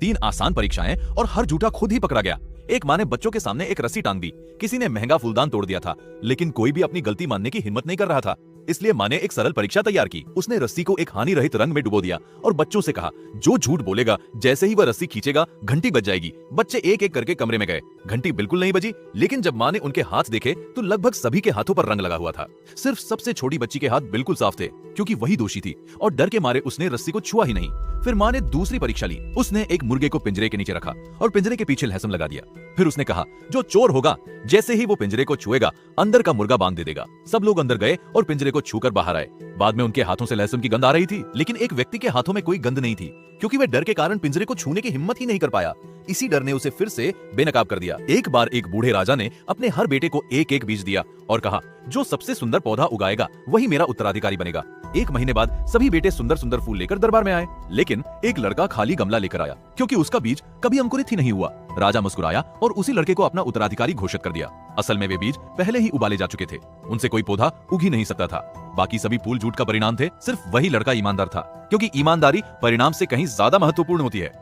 3 आसान परीक्षाएं और हर झूठा खुद ही पकड़ा गया। एक माँ ने बच्चों के सामने एक रस्सी टांग दी। किसी ने महंगा फूलदान तोड़ दिया था, लेकिन कोई भी अपनी गलती मानने की हिम्मत नहीं कर रहा था। इसलिए माँ ने एक सरल परीक्षा तैयार की। उसने रस्सी को एक हानि रहित रंग में डुबो दिया और बच्चों से कहा, जो झूठ बोलेगा जैसे ही वह रस्सी खींचेगा घंटी बज जाएगी। बच्चे एक एक करके कमरे में गए। घंटी बिल्कुल नहीं बजी, लेकिन जब माँ ने उनके हाथ देखे तो लगभग सभी के हाथों पर रंग लगा हुआ था। सिर्फ सबसे छोटी बच्ची के हाथ बिल्कुल साफ थे, क्योंकि वही दोषी थी और डर के मारे उसने रस्सी को छुआ ही नहीं। फिर माँ ने दूसरी परीक्षा ली। उसने एक मुर्गे को पिंजरे के नीचे रखा और पिंजरे के पीछे लहसुन लगा दिया। फिर उसने कहा, जो चोर होगा जैसे ही वो पिंजरे को छुएगा अंदर का मुर्गा बांध दे देगा। सब लोग अंदर गए और पिंजरे को छूकर बाहर आए। बाद में उनके हाथों से लहसुन की गंध आ रही थी, लेकिन एक व्यक्ति के हाथों में कोई गंध नहीं थी, क्योंकि वह डर के कारण पिंजरे को छूने की हिम्मत ही नहीं कर पाया। इसी डर ने उसे फिर से बेनकाब कर दिया। एक बार एक बूढ़े राजा ने अपने हर बेटे को एक एक बीज दिया और कहा, जो सबसे सुंदर पौधा उगाएगा वही मेरा उत्तराधिकारी बनेगा। 1 महीने बाद सभी बेटे सुंदर सुंदर फूल लेकर दरबार में आए, लेकिन एक लड़का खाली गमला लेकर आया, क्योंकि उसका बीज कभी अंकुरित ही नहीं हुआ। राजा मुस्कुराया और उसी लड़के को अपना उत्तराधिकारी घोषित कर दिया। असल में वे बीज पहले ही उबाले जा चुके थे। उनसे कोई पौधा उग ही नहीं सकता था। बाकी सभी फूल झूठ का परिणाम थे, सिर्फ वही लड़का ईमानदार था, क्योंकि ईमानदारी परिणाम से कहीं ज्यादा महत्वपूर्ण होती है।